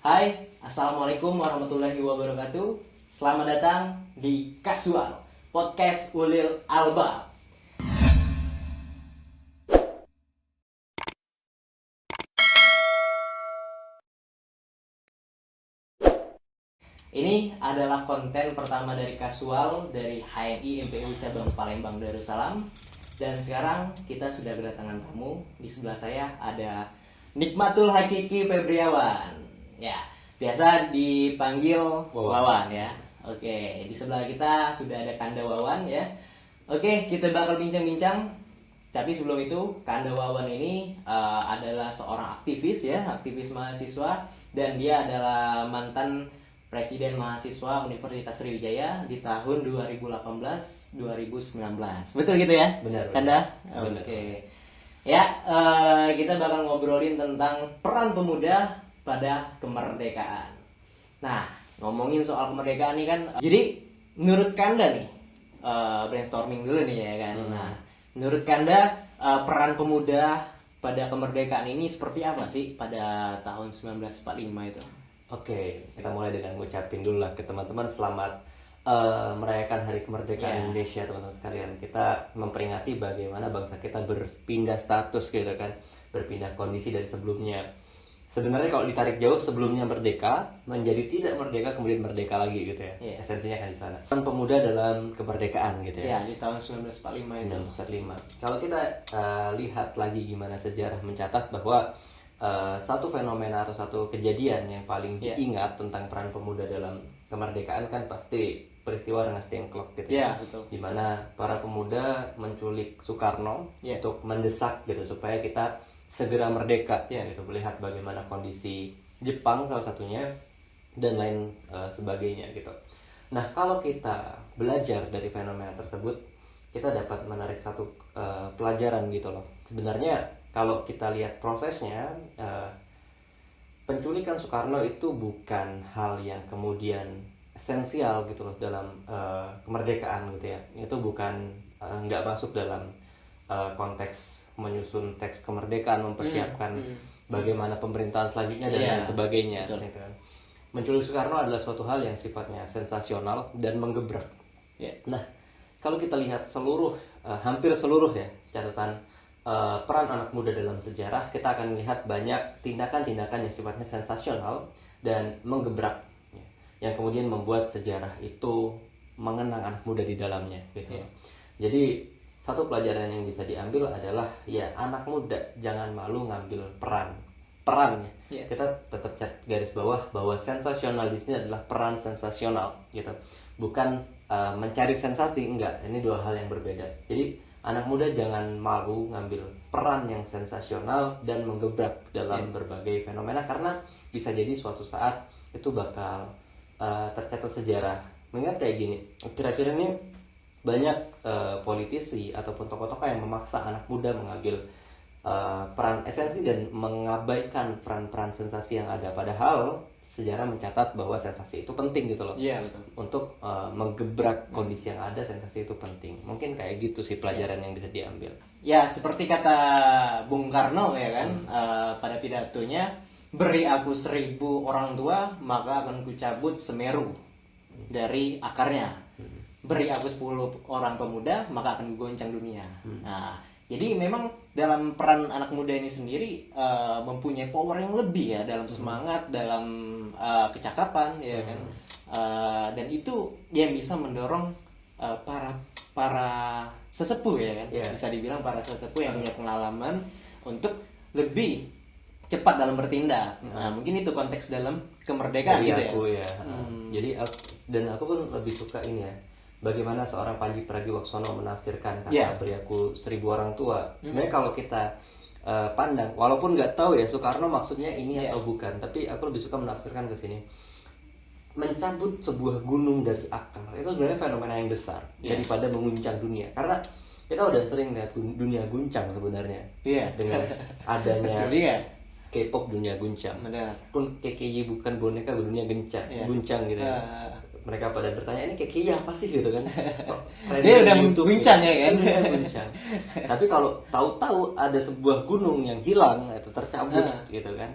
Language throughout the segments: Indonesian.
Hai, Assalamualaikum warahmatullahi wabarakatuh. Selamat datang di Kasual, podcast Ulil Albab. Ini adalah konten pertama dari Kasual dari HMI MPU Cabang Palembang Darussalam. Dan sekarang kita sudah kedatangan tamu. Di sebelah saya ada Nikmatul Hakiki Febriawan. Ya, biasa dipanggil Wawan ya. Oke, di sebelah kita sudah ada Kanda Wawan ya. Oke, kita bakal bincang-bincang. Tapi sebelum itu, Kanda Wawan ini adalah seorang aktivis ya, aktivis mahasiswa, dan dia adalah mantan Presiden Mahasiswa Universitas Sriwijaya di tahun 2018-2019. Betul gitu ya? Benar. Kanda? Benar. Oke. Ya, kita bakal ngobrolin tentang peran pemuda pada kemerdekaan. Nah, ngomongin soal kemerdekaan nih kan, jadi menurut Kanda nih, brainstorming dulu nih ya kan. Nah, menurut Kanda peran pemuda pada kemerdekaan ini seperti apa sih pada tahun 1945 itu? Oke, kita mulai dengan ngucapin dulu lah ke teman-teman selamat merayakan Hari Kemerdekaan Indonesia, teman-teman sekalian. Kita memperingati bagaimana bangsa kita berpindah status gitu kan, berpindah kondisi dari sebelumnya. Sebenarnya kalau ditarik jauh, sebelumnya merdeka menjadi tidak merdeka, kemudian merdeka lagi gitu ya. Esensinya kan di sana. Peran pemuda dalam kemerdekaan gitu ya. Ya, di tahun 1945 itu. 1945. Kalau kita lihat lagi gimana sejarah mencatat bahwa satu fenomena atau satu kejadian yang paling diingat tentang peran pemuda dalam kemerdekaan kan pasti peristiwa Rengas Dengklok gitu ya. Betul. Dimana para pemuda menculik Soekarno untuk mendesak gitu supaya kita segera merdeka gitu, melihat bagaimana kondisi Jepang salah satunya dan lain sebagainya gitu. Nah, kalau kita belajar dari fenomena tersebut, kita dapat menarik satu pelajaran gitu loh. Sebenarnya kalau kita lihat prosesnya, penculikan Soekarno itu bukan hal yang kemudian esensial gitu loh dalam kemerdekaan gitu ya. Itu bukan nggak masuk dalam konteks menyusun teks kemerdekaan, mempersiapkan bagaimana pemerintahan selanjutnya dan lain sebagainya. Gitu kan. Menculik Soekarno adalah suatu hal yang sifatnya sensasional dan menggebrak. Nah, kalau kita lihat hampir seluruh ya catatan peran anak muda dalam sejarah, kita akan melihat banyak tindakan-tindakan yang sifatnya sensasional dan menggebrak yang kemudian membuat sejarah itu mengenang anak muda di dalamnya gitu. Jadi satu pelajaran yang bisa diambil adalah ya anak muda jangan malu ngambil perannya. Kita tetap garis bawah bahwa sensasional di sini adalah peran sensasional gitu, bukan mencari sensasi, enggak. Ini dua hal yang berbeda. Jadi anak muda jangan malu ngambil peran yang sensasional dan menggebrak dalam berbagai fenomena, karena bisa jadi suatu saat itu bakal tercatat sejarah. Mengingat kayak gini, kira-kira ini banyak politisi ataupun tokoh-tokoh yang memaksa anak muda mengambil peran esensi dan mengabaikan peran-peran sensasi yang ada. Padahal sejarah mencatat bahwa sensasi itu penting gitu loh. Betul. Untuk menggebrak kondisi yang ada, sensasi itu penting. Mungkin kayak gitu sih pelajaran yang bisa diambil. Ya, seperti kata Bung Karno ya kan, pada pidatonya, beri aku 1000 orang tua, maka akan kucabut Semeru dari akarnya. Beri aku 10 orang pemuda, maka akan goncang dunia. Nah, jadi memang dalam peran anak muda ini sendiri mempunyai power yang lebih ya, dalam semangat, dalam kecakapan ya kan, dan itu yang bisa mendorong para sesepuh ya kan, bisa dibilang para sesepuh yang punya pengalaman untuk lebih cepat dalam bertindak. Nah, mungkin itu konteks dalam kemerdekaan gitu ya. Jadi aku pun lebih suka ini ya, bagaimana seorang Panji Pragiwaksono menafsirkan kata beri aku 1000 orang tua. Sebenarnya kalau kita pandang, walaupun nggak tahu ya Soekarno maksudnya ini atau bukan, tapi aku lebih suka menafsirkan ke sini. Mencabut sebuah gunung dari akar itu sebenarnya fenomena yang besar daripada menguncang dunia, karena kita udah sering lihat dunia guncang sebenarnya dengan adanya K-pop, dunia guncang. Pun KKY bukan boneka, dunia guncang gitu ya. Mereka pada bertanya, ini KKY apa sih gitu kan. Dia udah guncang ya kan. Guncang. Tapi kalau tahu-tahu ada sebuah gunung yang hilang atau tercabut gitu kan,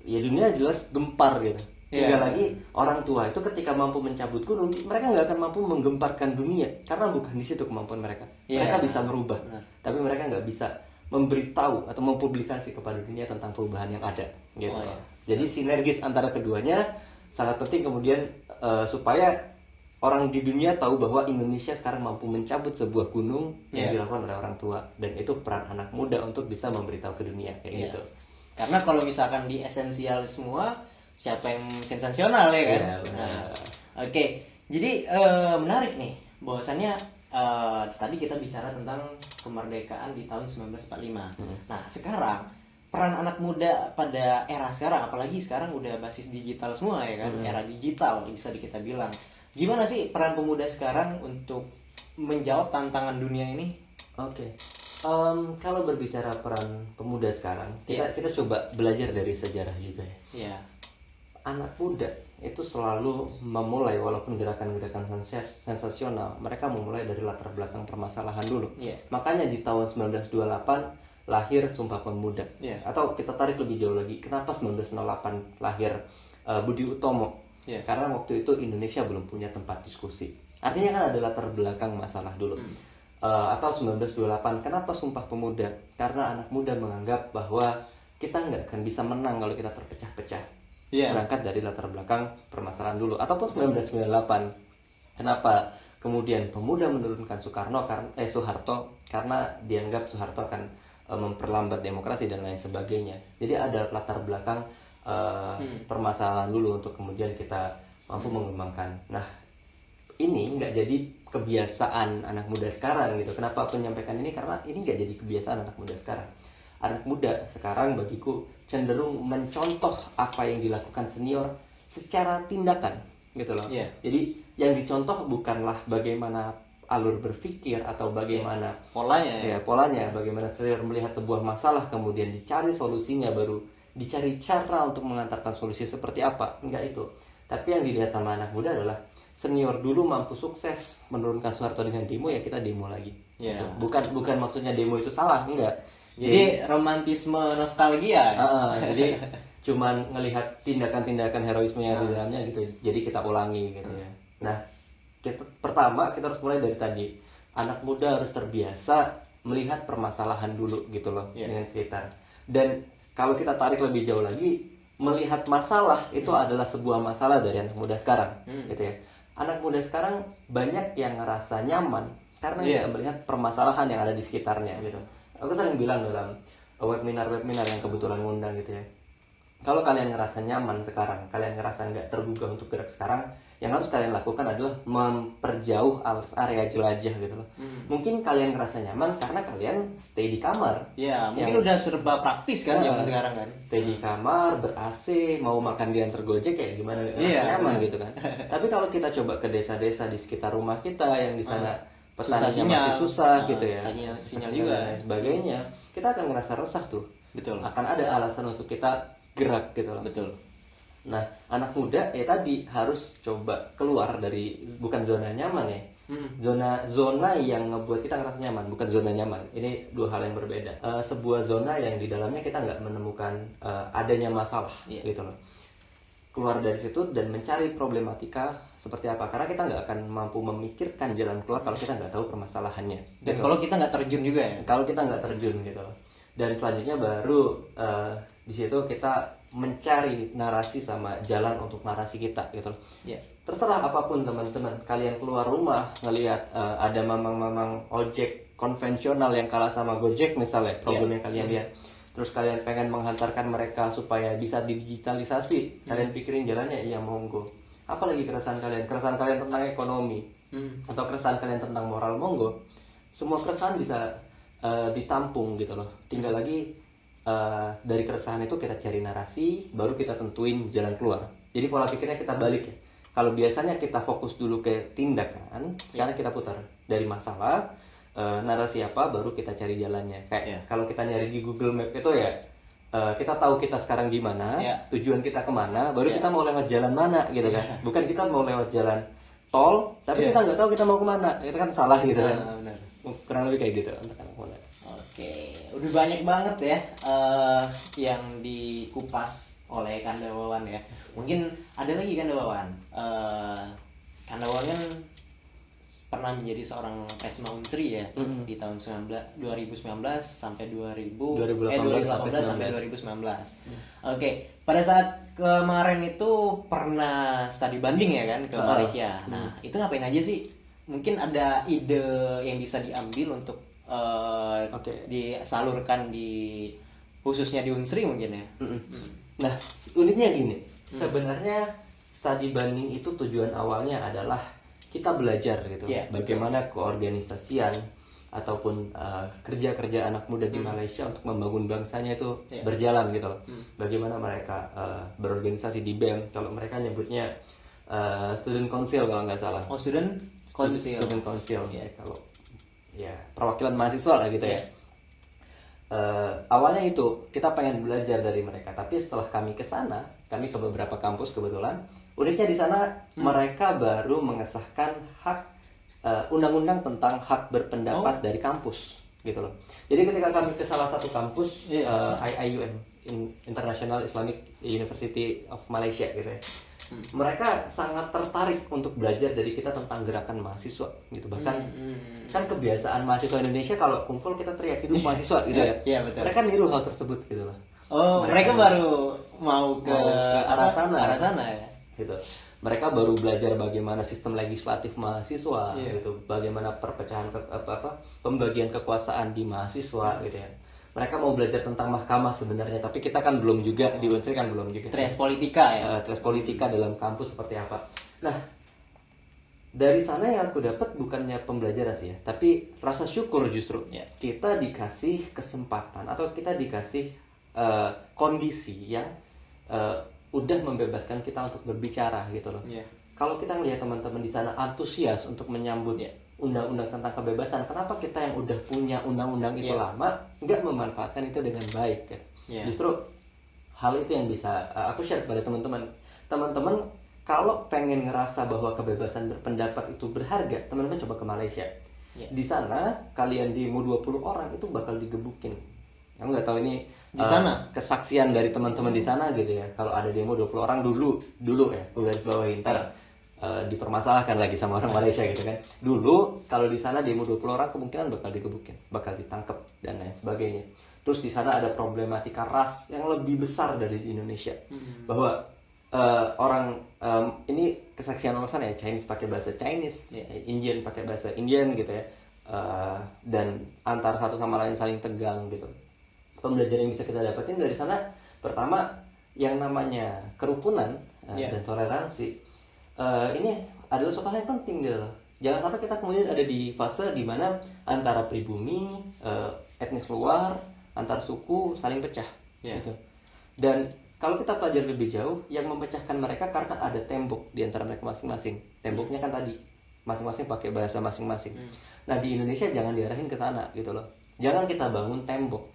ya dunia jelas gempar gitu. Tinggal Iya. lagi orang tua itu ketika mampu mencabut gunung, mereka nggak akan mampu menggemparkan dunia karena bukan di situ kemampuan mereka. Iya. Mereka bisa merubah, Benar. tapi mereka nggak bisa memberitahu atau mempublikasi kepada dunia tentang perubahan yang ada gitu. Oh, iya. Jadi sinergis antara keduanya sangat penting kemudian supaya orang di dunia tahu bahwa Indonesia sekarang mampu mencabut sebuah gunung yang Iya. dilakukan oleh orang tua, dan itu peran anak muda untuk bisa memberitahu ke dunia kayak Iya. gitu. Karena kalau misalkan di esensial semua, siapa yang sensasional ya kan? Iya, benar. Nah, oke. Jadi menarik nih, bahwasannya tadi kita bicara tentang kemerdekaan di tahun 1945. Nah, sekarang peran anak muda pada era sekarang, apalagi sekarang udah basis digital semua ya kan, era digital bisa kita bilang. Gimana sih peran pemuda sekarang untuk menjawab tantangan dunia ini? Oke. Kalau berbicara peran pemuda sekarang, kita coba belajar dari sejarah juga ya. Iya. Anak muda itu selalu memulai, walaupun gerakan-gerakan sensasional, mereka memulai dari latar belakang permasalahan dulu. Iya. Makanya di tahun 1928 lahir Sumpah Pemuda. Iya. Atau kita tarik lebih jauh lagi, kenapa 1908 lahir Budi Utomo? Iya. Karena waktu itu Indonesia belum punya tempat diskusi. Artinya kan ada latar belakang masalah dulu. Atau 1928, kenapa Sumpah Pemuda? Karena anak muda menganggap bahwa kita nggak akan bisa menang kalau kita terpecah-pecah. Iya. Berangkat dari latar belakang permasalahan dulu. Ataupun 1998, kenapa kemudian pemuda menurunkan Soeharto? Karena dianggap Soeharto akan memperlambat demokrasi dan lain sebagainya. Jadi ada latar belakang permasalahan dulu untuk kemudian kita mampu mengembangkan. Nah, ini nggak jadi kebiasaan anak muda sekarang gitu. Kenapa aku menyampaikan ini? Karena ini nggak jadi kebiasaan anak muda sekarang. Anak muda sekarang bagiku cenderung mencontoh apa yang dilakukan senior secara tindakan gitu loh. Iya. Jadi yang dicontoh bukanlah bagaimana alur berpikir atau bagaimana Polanya ya. polanya, bagaimana senior melihat sebuah masalah kemudian dicari solusinya, baru dicari cara untuk mengantarkan solusi seperti apa. Enggak itu. Tapi yang dilihat sama anak muda adalah senior dulu mampu sukses menurunkan Soeharto dengan demo, ya kita demo lagi. Iya. Gitu. Bukan maksudnya demo itu salah, enggak. Jadi romantisme nostalgia. Jadi cuman ngelihat tindakan-tindakan heroisme yang ada di dalamnya gitu. Jadi kita ulangi gitu ya. Nah, pertama kita harus mulai dari tadi. Anak muda harus terbiasa melihat permasalahan dulu gitu loh dengan sekitar. Dan kalau kita tarik lebih jauh lagi, melihat masalah itu adalah sebuah masalah dari anak muda sekarang gitu ya. Anak muda sekarang banyak yang ngerasa nyaman karena dia melihat permasalahan yang ada di sekitarnya gitu. Aku sering bilang dalam webinar yang kebetulan ngundang gitu ya, kalau kalian ngerasa nyaman sekarang, kalian ngerasa nggak tergugah untuk gerak sekarang, yang harus kalian lakukan adalah memperjauh area jelajah gitu loh. Mungkin kalian ngerasa nyaman karena kalian stay di kamar. Ya, mungkin udah serba praktis kan zaman sekarang kan. Stay di kamar, ber-AC, mau makan diantar Gojek kayak gimana, nyaman gitu kan. Tapi kalau kita coba ke desa-desa di sekitar rumah kita yang di sana petaninya masih susah gitu ya, sinyal juga dan lain sebagainya, kita akan ngerasa resah tuh. Betul. Akan ada alasan untuk kita gerak gitu loh. Betul. Nah, anak muda ya tadi harus coba keluar dari bukan zona nyaman ya. Zona yang ngebuat kita ngerasa nyaman, bukan zona nyaman. Ini dua hal yang berbeda. Sebuah zona yang di dalamnya kita nggak menemukan adanya masalah gitu loh. Keluar dari situ dan mencari problematika seperti apa, karena kita nggak akan mampu memikirkan jalan keluar kalau kita nggak tahu permasalahannya. Dan kalau kita nggak terjun juga ya. Kalau kita nggak terjun gitu loh. Dan selanjutnya baru di situ kita mencari narasi sama jalan untuk narasi kita gitu loh. Terserah apapun teman-teman, kalian keluar rumah ngelihat ada mamang-mamang ojek konvensional yang kalah sama Gojek misalnya, problem yang kalian lihat, terus kalian pengen menghantarkan mereka supaya bisa digitalisasi, kalian pikirin jalannya, iya monggo. Apalagi keresahan kalian tentang ekonomi atau keresahan kalian tentang moral, monggo. Semua keresahan bisa ditampung gitu loh. Tinggal lagi dari keresahan itu kita cari narasi, baru kita tentuin jalan keluar. Jadi pola pikirnya kita balik ya. Kalau biasanya kita fokus dulu ke tindakan, sekarang kita putar dari masalah, narasi apa, baru kita cari jalannya. Kayak kalau kita nyari di Google Map itu ya, kita tahu kita sekarang di mana, tujuan kita kemana, baru kita mau lewat jalan mana gitu kan. Bukan kita mau lewat jalan tol, tapi kita nggak tahu kita mau kemana, itu kan salah gitu kan. Benar. Kurang lebih kayak gitu untuk anak muda. Oke, udah banyak banget ya yang dikupas oleh Kanda Wawan ya. Mungkin ada lagi Kanda Wawan. Kanda Wawan kan pernah menjadi seorang Presma Unsri ya di tahun 2019 sampai 2018 sampai 2019. Oke, pada saat kemarin itu pernah studi banding ya kan ke Malaysia. Nah, itu ngapain aja sih? Mungkin ada ide yang bisa diambil untuk disalurkan di khususnya di Unsri mungkin ya. Nah, uniknya gini. Sebenarnya studi banding itu tujuan awalnya adalah kita belajar gitu, bagaimana keorganisasian ataupun kerja-kerja anak muda di Malaysia untuk membangun bangsanya itu berjalan gitu loh. Bagaimana mereka berorganisasi di BEM, kalau mereka nyebutnya student council kalau nggak salah. Oh, student council. Ya, kalau ya perwakilan mahasiswa lah gitu ya. Awalnya itu kita pengen belajar dari mereka, tapi setelah kami ke sana, kami ke beberapa kampus kebetulan. Uniknya di sana mereka baru mengesahkan hak undang-undang tentang hak berpendapat dari kampus gitu loh. Jadi ketika kami ke salah satu kampus IIUM, International Islamic University of Malaysia gitu ya. Mereka sangat tertarik untuk belajar dari kita tentang gerakan mahasiswa gitu. Bahkan kan kebiasaan mahasiswa Indonesia kalau kumpul kita teriak hidup mahasiswa gitu ya. Iya, betul. Mereka niru hal tersebut gitu loh. Oh, mereka baru mau ke arah sana ya. Gitu. Mereka baru belajar bagaimana sistem legislatif mahasiswa gitu, bagaimana perpecahan pembagian kekuasaan di mahasiswa gitu ya. Mereka mau belajar tentang mahkamah sebenarnya, tapi kita kan belum juga di Unsri kan belum juga. Tres politika ya. Tres politika dalam kampus seperti apa. Nah, dari sana yang aku dapat bukannya pembelajaran sih ya, tapi rasa syukur justru. Kita dikasih kesempatan atau kita dikasih kondisi yang udah membebaskan kita untuk berbicara gitu loh. Kalau kita ngelihat teman-teman di sana antusias untuk menyambut undang-undang tentang kebebasan, kenapa kita yang udah punya undang-undang itu lama nggak memanfaatkan itu dengan baik kan? Justru hal itu yang bisa aku share kepada teman-teman. Teman-teman kalau pengen ngerasa bahwa kebebasan berpendapat itu berharga, teman-teman coba ke Malaysia. Di sana kalian demo 20 orang itu bakal digebukin. Aku nggak tahu ini di sana kesaksian dari teman-teman di sana gitu ya. Kalau ada demo 20 orang dulu ya, gue garis bawahin ntar dipermasalahkan lagi sama orang Malaysia gitu kan. Dulu kalau di sana demo 20 orang kemungkinan bakal digebukin, bakal ditangkap dan lain sebagainya. Terus di sana ada problematika ras yang lebih besar dari di Indonesia. Bahwa orang ini kesaksian orang sana ya, Chinese pakai bahasa Chinese, Indian pakai bahasa Indian gitu ya. Dan antar satu sama lain saling tegang gitu. Pembelajaran yang bisa kita dapetin dari sana, pertama yang namanya kerukunan dan toleransi ini adalah suatu hal yang penting gitu loh. Jangan sampai kita kemudian ada di fase di mana antara pribumi, etnis luar, antar suku saling pecah gitu. Dan kalau kita pelajari lebih jauh, yang memecahkan mereka karena ada tembok di antara mereka masing-masing. Temboknya kan tadi masing-masing pakai bahasa masing-masing. Nah, di Indonesia jangan diarahin ke sana gitu loh. Jangan kita bangun tembok.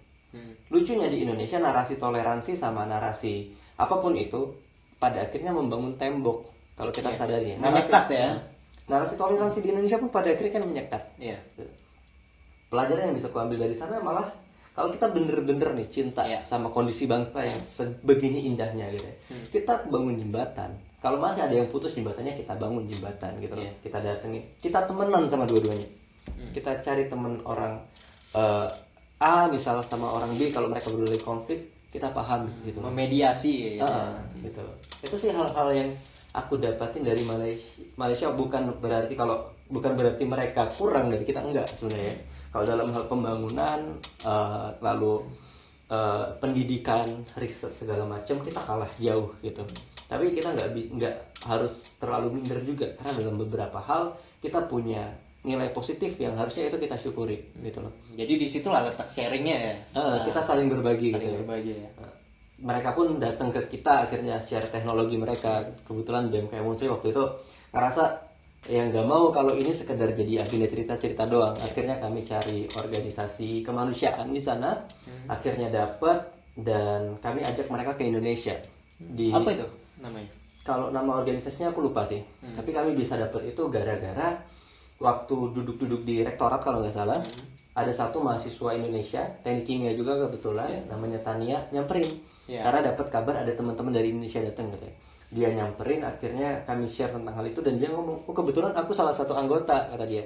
Lucunya di Indonesia narasi toleransi sama narasi apapun itu pada akhirnya membangun tembok kalau kita sadari ya. Menyekat ya. Narasi toleransi di Indonesia pun pada akhirnya kan menyekat. Pelajaran yang bisa kuambil dari sana malah kalau kita bener-bener nih cinta sama kondisi bangsa yang sebegini indahnya gitu ya. Kita bangun jembatan. Kalau masih ada yang putus jembatannya, kita bangun jembatan gitu loh. Kita datengin, kita temenan sama dua-duanya. Kita cari temen orang A misal sama orang B, kalau mereka berdua konflik kita paham gitu. Memediasi gitu. Itu sih hal-hal yang aku dapatin dari Malaysia. Bukan berarti mereka kurang dari kita, enggak sebenarnya. Kalau dalam hal pembangunan lalu pendidikan, riset segala macam kita kalah jauh gitu. Tapi kita nggak harus terlalu minder juga, karena dalam beberapa hal kita punya nilai positif yang harusnya itu kita syukuri gitu loh. Jadi disitulah letak sharingnya ya. Kita saling berbagi gitu. Ya. Mereka pun datang ke kita akhirnya share teknologi mereka. Kebetulan BMKM Unsri waktu itu ngerasa yang nggak mau kalau ini sekedar jadi agenda cerita-cerita doang. Akhirnya kami cari organisasi kemanusiaan di sana. Akhirnya dapat dan kami ajak mereka ke Indonesia. Apa itu namanya? Kalau nama organisasinya aku lupa sih. Tapi kami bisa dapat itu gara-gara waktu duduk-duduk di rektorat kalau nggak salah, ada satu mahasiswa Indonesia teknik kimia juga kebetulan, namanya Tania, nyamperin Karena dapat kabar ada teman-teman dari Indonesia datang gitu ya. Dia nyamperin, akhirnya kami share tentang hal itu dan dia ngomong, oh kebetulan aku salah satu anggota, kata dia.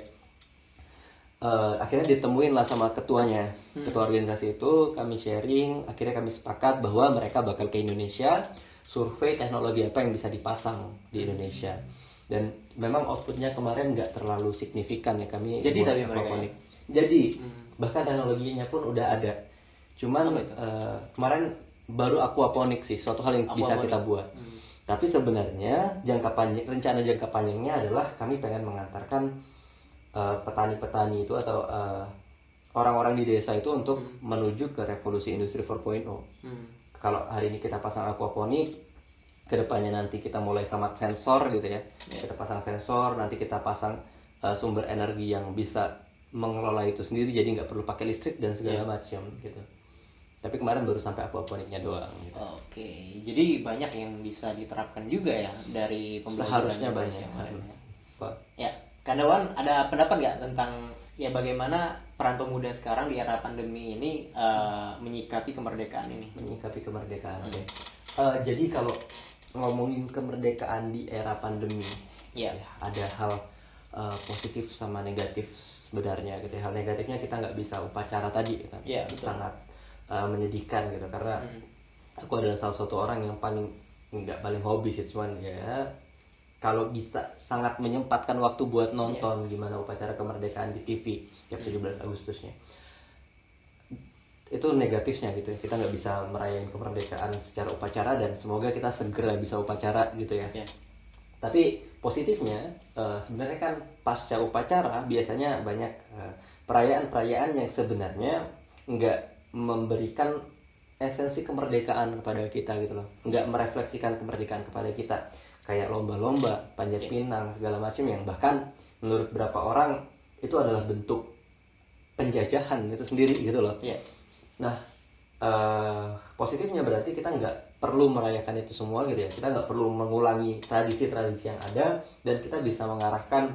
Akhirnya ditemuin lah sama ketuanya, ketua organisasi itu, kami sharing, akhirnya kami sepakat bahwa mereka bakal ke Indonesia, survei teknologi apa yang bisa dipasang di Indonesia. Dan memang outputnya kemarin nggak terlalu signifikan ya, kami Jadi buat tapi mereka aquaponik. Jadi bahkan teknologinya pun udah ada, cuman kemarin baru aquaponik sih, suatu hal yang bisa kita buat. Tapi sebenarnya rencana jangka panjangnya adalah kami pengen mengantarkan petani-petani itu atau orang-orang di desa itu untuk menuju ke revolusi industri 4.0. Kalau hari ini kita pasang aquaponik, kedepannya nanti kita mulai sama sensor gitu ya. Kita pasang sensor, nanti kita pasang sumber energi yang bisa mengelola itu sendiri, jadi nggak perlu pakai listrik dan segala macam gitu. Tapi kemarin baru sampai aquaponiknya doang gitu. Oke, jadi banyak yang bisa diterapkan juga ya dari pembelajaran. Seharusnya banyak. Ya, Kandawan ada pendapat nggak tentang ya bagaimana peran pemuda sekarang di era pandemi ini menyikapi kemerdekaan ini? Menyikapi kemerdekaan. Jadi kalau ngomongin kemerdekaan di era pandemi, ya ada hal positif sama negatif sebenarnya gitu. Hal negatifnya kita nggak bisa upacara tadi, gitu. Sangat menyedihkan gitu, karena aku adalah salah satu orang yang paling hobi sih, cuman ya kalau bisa sangat menyempatkan waktu buat nonton gimana upacara kemerdekaan di TV tiap 17 Agustusnya. Itu negatifnya gitu, kita nggak bisa merayain kemerdekaan secara upacara, dan semoga kita segera bisa upacara gitu ya. Tapi positifnya sebenarnya kan pasca upacara biasanya banyak perayaan-perayaan yang sebenarnya nggak memberikan esensi kemerdekaan kepada kita gitu loh, nggak merefleksikan kemerdekaan kepada kita, kayak lomba-lomba, panjat pinang segala macam, yang bahkan menurut beberapa orang itu adalah bentuk penjajahan itu sendiri gitu loh. Nah, positifnya berarti kita nggak perlu merayakan itu semua gitu ya, kita nggak perlu mengulangi tradisi-tradisi yang ada, dan kita bisa mengarahkan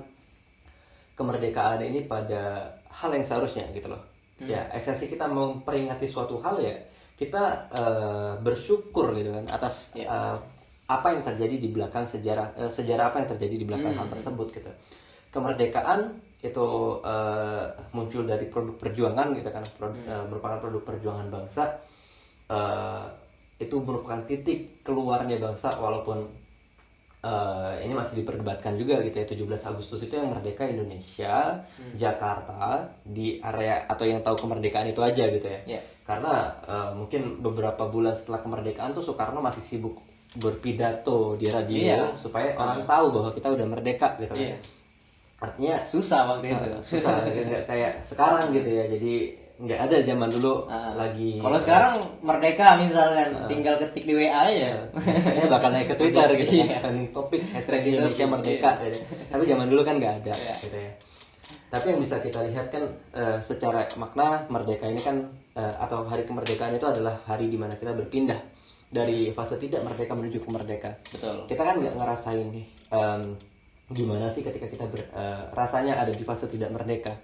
kemerdekaan ini pada hal yang seharusnya gitu loh. Ya, esensi kita memperingati suatu hal ya kita bersyukur gitu kan atas apa yang terjadi di belakang sejarah apa yang terjadi di belakang hal tersebut gitu. Kemerdekaan itu muncul dari produk perjuangan gitu kan, merupakan produk perjuangan bangsa, itu merupakan titik keluarnya bangsa, walaupun ini masih diperdebatkan juga gitu ya. 17 Agustus itu yang merdeka Indonesia, Jakarta, di area atau yang tahu kemerdekaan itu aja gitu ya. Karena mungkin beberapa bulan setelah kemerdekaan tuh Soekarno masih sibuk berpidato di radio supaya orang tahu bahwa kita udah merdeka gitu kan. Artinya susah waktu itu. Susah kayak sekarang gitu ya. Jadi nggak ada zaman dulu lagi. Kalau sekarang merdeka misalkan tinggal ketik di WA aja. Ya bakal naik ke Twitter gitu kan. Topik hashtag Indonesia merdeka gitu. Tapi zaman dulu kan nggak ada gitu ya. Tapi yang bisa kita lihat kan secara makna merdeka ini kan atau hari kemerdekaan itu adalah hari dimana kita berpindah dari fase tidak merdeka menuju ke merdeka. Betul. Kita kan nggak ngerasain nih gimana sih ketika kita rasanya ada di fase tidak merdeka.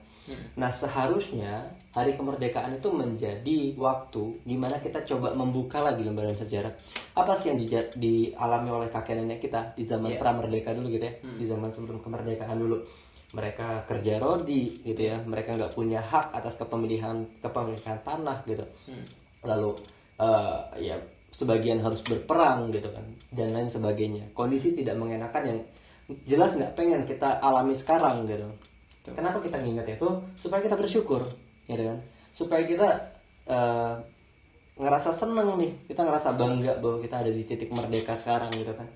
Nah, seharusnya hari kemerdekaan itu menjadi waktu di mana kita coba membuka lagi lembaran sejarah. Apa sih yang dialami oleh kakek nenek kita di zaman pra-merdeka dulu gitu ya, di zaman sebelum kemerdekaan dulu. Mereka kerja rodi gitu ya, mereka nggak punya hak atas kepemilikan tanah gitu. Lalu ya sebagian harus berperang gitu kan, dan lain sebagainya. Kondisi tidak mengenakan yang jelas nggak pengen kita alami sekarang gitu. Kenapa kita nginget itu? Supaya kita bersyukur, gitu kan? Supaya kita ngerasa seneng nih, kita ngerasa bangga bahwa kita ada di titik merdeka sekarang gitu kan.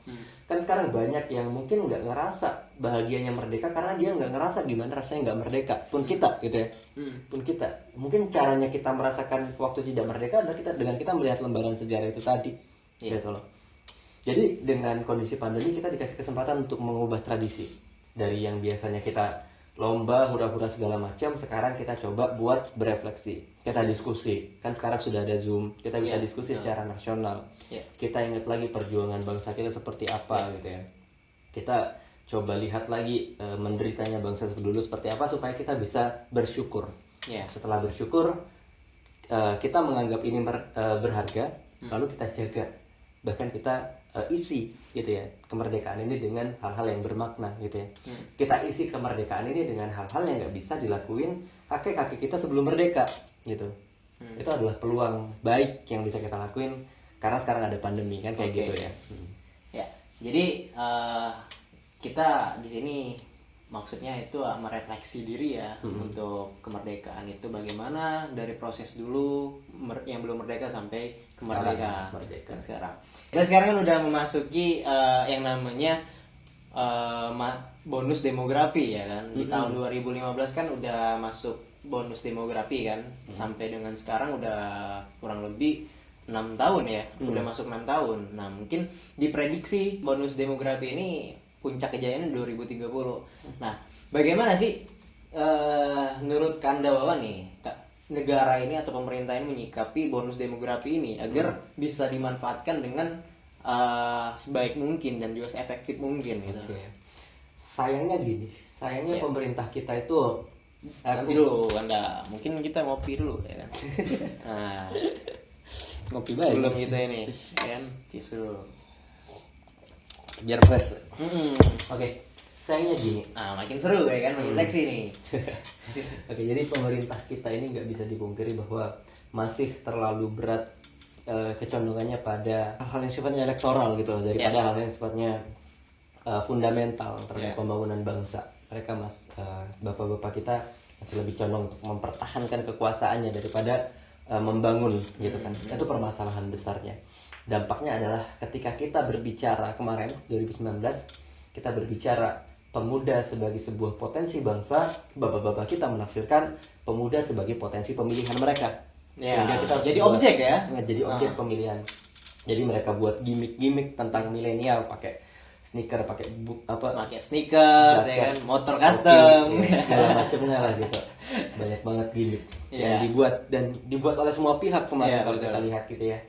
Kan sekarang banyak yang mungkin nggak ngerasa bahagianya merdeka karena dia nggak ngerasa gimana rasanya nggak merdeka. Pun kita gitu ya, pun kita. Mungkin caranya kita merasakan waktu tidak merdeka adalah dengan kita melihat lembaran sejarah itu tadi, gitu loh. Jadi dengan kondisi pandemi kita dikasih kesempatan untuk mengubah tradisi dari yang biasanya kita lomba, hura-hura segala macam, sekarang kita coba buat berefleksi, kita diskusi. Kan sekarang sudah ada Zoom, kita bisa diskusi secara nasional. Kita ingat lagi perjuangan bangsa kita seperti apa gitu ya. Kita coba lihat lagi menderitanya bangsa dulu seperti apa supaya kita bisa bersyukur. Setelah bersyukur, kita menganggap ini berharga, lalu kita jaga, bahkan kita isi gitu ya kemerdekaan ini dengan hal-hal yang bermakna gitu ya. Kita isi kemerdekaan ini dengan hal-hal yang nggak bisa dilakuin kakek-kakek kita sebelum merdeka gitu. Itu adalah peluang baik yang bisa kita lakuin karena sekarang ada pandemi kan kayak gitu ya. Ya, jadi kita di sini maksudnya itu merefleksi diri ya untuk kemerdekaan itu bagaimana dari proses dulu yang belum merdeka sampai kemerdekaan sekarang. Kita sekarang kan udah memasuki yang namanya bonus demografi ya kan. Di tahun 2015 kan udah masuk bonus demografi kan. Sampai dengan sekarang udah kurang lebih 6 tahun ya. Udah masuk 6 tahun. Nah, mungkin diprediksi bonus demografi ini puncak kejayaannya 2030. Nah, bagaimana sih menurut Kandawawan nih negara ini atau pemerintah ini menyikapi bonus demografi ini agar bisa dimanfaatkan dengan sebaik mungkin dan juga seefektif mungkin gitu. Sayangnya pemerintah kita itu Nanti dulu Anda, mungkin kita ngopi dulu ya kan. Nah, ngopi sebelum kita ini ya kan tisu biar fresh. Oke. Sayangnya gini. Nah, makin seru ya kan, makin seksi nih. Oke, jadi pemerintah kita ini nggak bisa dipungkiri bahwa masih terlalu berat kecondongannya pada hal yang sifatnya elektoral gitu loh, daripada hal yang sifatnya fundamental terhadap pembangunan bangsa. Mereka bapak-bapak kita masih lebih condong untuk mempertahankan kekuasaannya daripada membangun gitu kan. Itu permasalahan besarnya. Dampaknya adalah ketika kita berbicara kemarin 2019, kita berbicara pemuda sebagai sebuah potensi bangsa, bapak-bapak kita menafsirkan pemuda sebagai potensi pemilihan mereka. Ya, kita jadi objek ya. Jadi objek pemilihan. Jadi mereka buat gimmick-gimmick tentang milenial, pakai sneaker, pakai sneaker, ya kan, motor custom, segala macamnya lah gitu. Banyak banget gimmick yang dibuat oleh semua pihak kemarin kalau kita lihat gitu ya.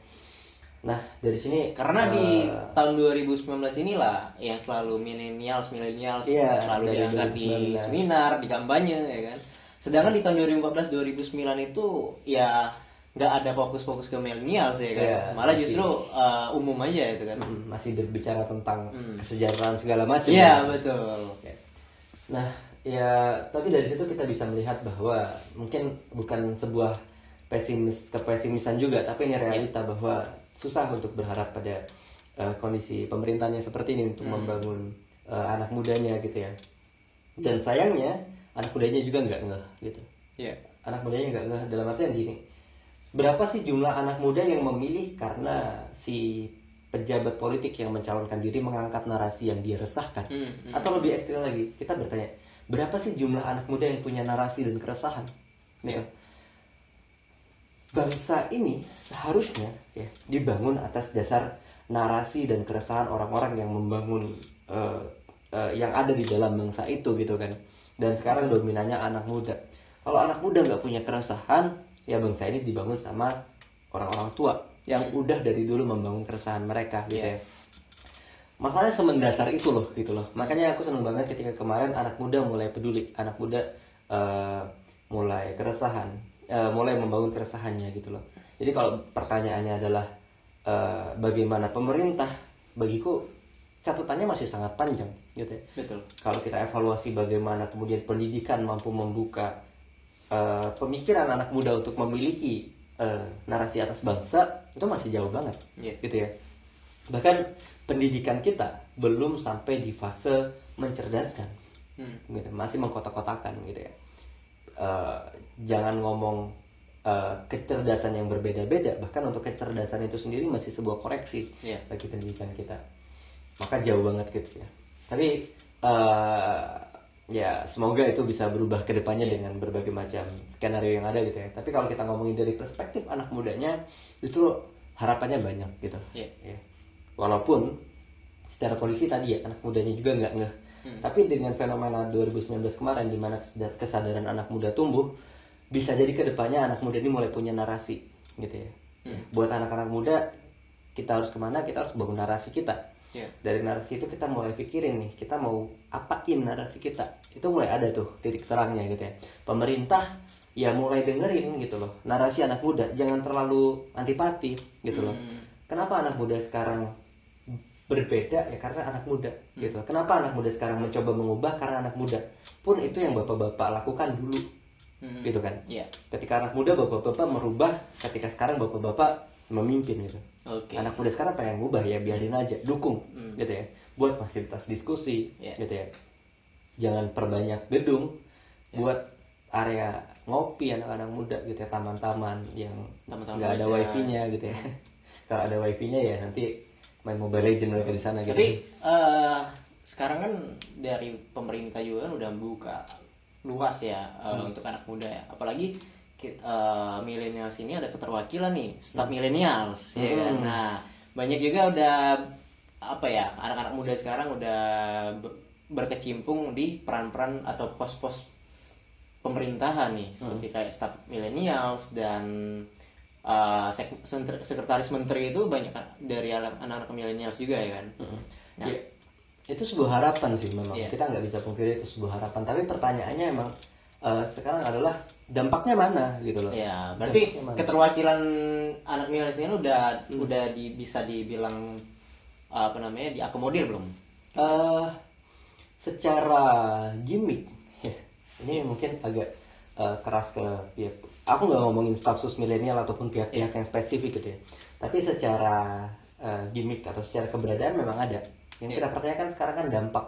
Nah, dari sini karena di tahun 2019 inilah yang selalu millennials selalu diangkat di seminar, di kampanye ya kan. Sedangkan di tahun 2014 2009 itu ya nggak ada fokus ke millennials ya kan. Malah justru umum aja itu kan. Masih berbicara tentang kesejahteraan segala macam. Iya, betul. Nah, ya tapi dari situ kita bisa melihat bahwa mungkin bukan sebuah kepesimisan juga, tapi ini realita bahwa susah untuk berharap pada kondisi pemerintahnya seperti ini untuk membangun anak mudanya gitu ya. Dan sayangnya anak mudanya juga nggak ngeh gitu. Anak mudanya nggak ngeh dalam artian gini, berapa sih jumlah anak muda yang memilih karena si pejabat politik yang mencalonkan diri mengangkat narasi yang dia resahkan? Atau lebih ekstrim lagi, kita bertanya, berapa sih jumlah anak muda yang punya narasi dan keresahan gitu? Bangsa ini seharusnya dibangun atas dasar narasi dan keresahan orang-orang yang membangun yang ada di dalam bangsa itu gitu kan. Dan sekarang dominannya anak muda. Kalau anak muda nggak punya keresahan, ya bangsa ini dibangun sama orang-orang tua yang udah dari dulu membangun keresahan mereka gitu ya. Masalahnya semendasar itu loh gitu loh. Makanya aku seneng banget ketika kemarin anak muda mulai peduli, anak muda mulai keresahan, mulai membangun keresahannya gitu loh. Jadi kalau pertanyaannya adalah bagaimana pemerintah, bagiku catatannya masih sangat panjang gitu ya. Betul. Kalau kita evaluasi bagaimana kemudian pendidikan mampu membuka pemikiran anak muda untuk memiliki narasi atas bangsa, itu masih jauh banget gitu ya. Bahkan pendidikan kita belum sampai di fase mencerdaskan gitu, masih mengkotak-kotakan gitu ya. Jangan ngomong kecerdasan yang berbeda-beda, bahkan untuk kecerdasan itu sendiri masih sebuah koreksi bagi pendidikan kita. Maka jauh banget gitu ya. Tapi ya semoga itu bisa berubah ke depannya dengan berbagai macam skenario yang ada gitu ya. Tapi kalau kita ngomongin dari perspektif anak mudanya, justru harapannya banyak gitu. Ya. Walaupun secara kondisi tadi ya anak mudanya juga nggak ngeh. Tapi dengan fenomena 2019 kemarin di mana kesadaran anak muda tumbuh, bisa jadi ke depannya anak muda ini mulai punya narasi gitu ya. Buat anak-anak muda, kita harus kemana? Kita harus bangun narasi kita. Dari narasi itu kita mulai pikirin nih, kita mau apain narasi kita. Itu mulai ada tuh titik terangnya gitu ya. Pemerintah ya mulai dengerin gitu loh narasi anak muda, jangan terlalu antipati gitu loh. Kenapa anak muda sekarang berbeda ya karena anak muda gitu. Kenapa anak muda sekarang mencoba mengubah karena anak muda pun itu yang bapak-bapak lakukan dulu gitu kan. Ketika anak muda bapak-bapak merubah, ketika sekarang bapak-bapak memimpin gitu. Anak muda sekarang pengen ngubah ya biarin aja, dukung gitu ya, buat fasilitas diskusi gitu ya, jangan perbanyak gedung, buat area ngopi anak-anak muda gitu ya, taman-taman yang nggak ada wifi-nya gitu ya. Kalau ada wifi-nya ya nanti main Mobile Legends mereka di sana gitu. Tapi sekarang kan dari pemerintah juga kan udah buka luas ya untuk anak muda ya, apalagi millennials ini ada keterwakilan nih, staf millennials ya kan. Nah banyak juga udah apa ya, anak-anak muda sekarang udah berkecimpung di peran-peran atau pos-pos pemerintahan nih, seperti kayak staf millennials dan sekretaris menteri itu banyak dari anak-anak millennials juga ya kan. Nah, ya, itu sebuah harapan sih memang, kita nggak bisa pungkiri itu sebuah harapan, tapi pertanyaannya emang sekarang adalah dampaknya mana gitu loh. Ya, berarti keterwakilan anak milenial ini udah bisa dibilang apa namanya, diakomodir belum? Secara gimmick, ini mungkin agak keras ke pihak. Aku nggak ngomongin stafsus milenial ataupun pihak-pihak yang spesifik gitu ya. Tapi secara gimmick atau secara keberadaan memang ada. Yang kita pertanyakan sekarang kan dampak.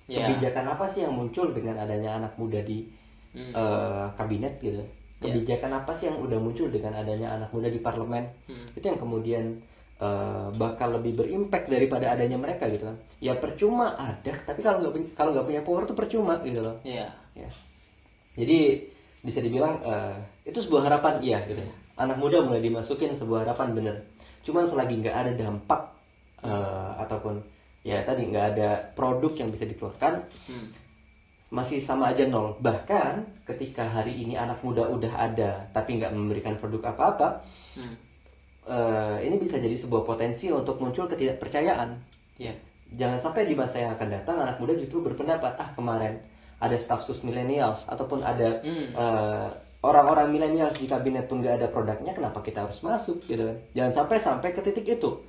Kebijakan apa sih yang muncul dengan adanya anak muda di kabinet gitu? Kebijakan apa sih yang udah muncul dengan adanya anak muda di parlemen? Itu yang kemudian bakal lebih berimpact daripada adanya mereka gitu kan. Ya percuma ada, tapi kalau nggak punya power tuh percuma gitu loh. Ya. Jadi bisa dibilang itu sebuah harapan iya gitu. Anak muda mulai dimasukin sebuah harapan bener. Cuman selagi nggak ada dampak ataupun ya tadi nggak ada produk yang bisa dikeluarkan, masih sama aja nol. Bahkan ketika hari ini anak muda udah ada tapi nggak memberikan produk apa-apa, ini bisa jadi sebuah potensi untuk muncul ketidakpercayaan. Jangan sampai di masa yang akan datang anak muda justru berpendapat, kemarin ada stafsus millennials ataupun ada orang-orang millennials di kabinet pun nggak ada produknya, kenapa kita harus masuk gitu kan. Jangan sampai ke titik itu.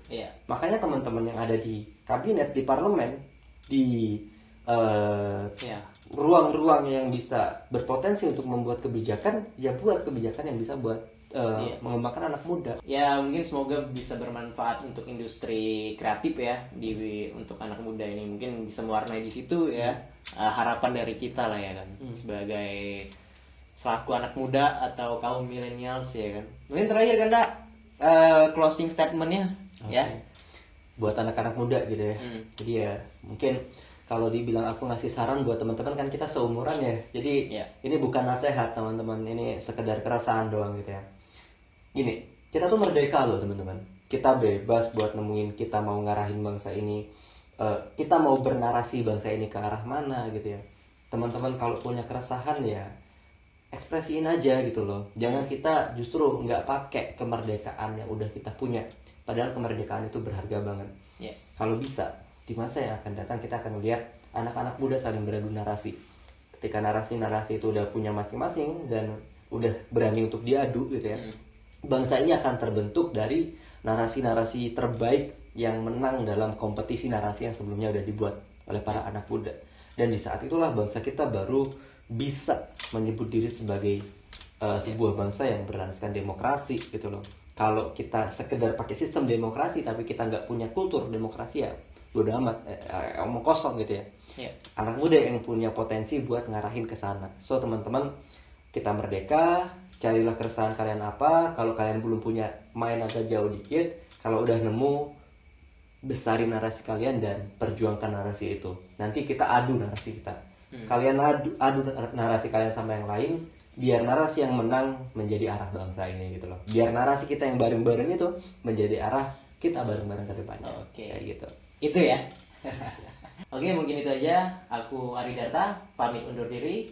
Makanya teman-teman yang ada di kabinet, di parlemen, di ruang-ruang yang bisa berpotensi untuk membuat kebijakan, ya buat kebijakan yang bisa buat mengembangkan anak muda. Ya mungkin semoga bisa bermanfaat untuk industri kreatif ya untuk anak muda ini, mungkin bisa mewarnai di situ ya. Harapan dari kita lah ya kan, sebagai selaku anak muda atau kaum millennials ya kan. Mungkin terakhir kan closing statementnya ya buat anak-anak muda gitu ya. Jadi ya mungkin kalau dibilang aku ngasih saran buat teman-teman, kan kita seumuran ya. Jadi ini bukan nasihat teman-teman, ini sekedar keresahan doang gitu ya. Gini, kita tuh merdeka loh teman-teman. Kita bebas buat nemuin kita mau ngarahin bangsa ini, kita mau bernarasi bangsa ini ke arah mana gitu ya. Teman-teman kalau punya keresahan ya ekspresiin aja gitu loh. Jangan kita justru nggak pakai kemerdekaan yang udah kita punya, padahal kemerdekaan itu berharga banget. Kalau bisa di masa yang akan datang kita akan melihat anak-anak muda saling beradu narasi. Ketika narasi-narasi itu udah punya masing-masing dan udah berani untuk diadu gitu ya, bangsa ini akan terbentuk dari narasi-narasi terbaik yang menang dalam kompetisi narasi yang sebelumnya udah dibuat oleh para anak muda. Dan di saat itulah bangsa kita baru bisa menyebut diri sebagai sebuah bangsa yang berlandaskan demokrasi gitu loh. Kalau kita sekedar pakai sistem demokrasi tapi kita nggak punya kultur demokrasi, ya bodo amat, omong kosong gitu ya. Anak muda yang punya potensi buat ngarahin ke sana. So teman-teman, kita merdeka, carilah keresahan kalian apa. Kalau kalian belum punya, main agak jauh dikit. Kalau udah nemu, besarin narasi kalian dan perjuangkan narasi itu. Nanti kita adu narasi kita. Kalian adu narasi kalian sama yang lain, biar narasi yang menang menjadi arah bangsa ini gitu loh. Biar narasi kita yang bareng-bareng itu menjadi arah kita bareng-bareng ke depannya. Kayak gitu. Itu ya. Oke, mungkin itu aja. Aku Aridata, pamit undur diri.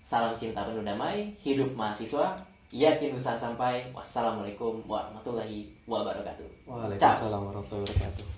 Salam cinta penuh damai, hidup mahasiswa, yakin usaha sampai. Wassalamualaikum warahmatullahi wabarakatuh. Waalaikumsalam warahmatullahi wabarakatuh.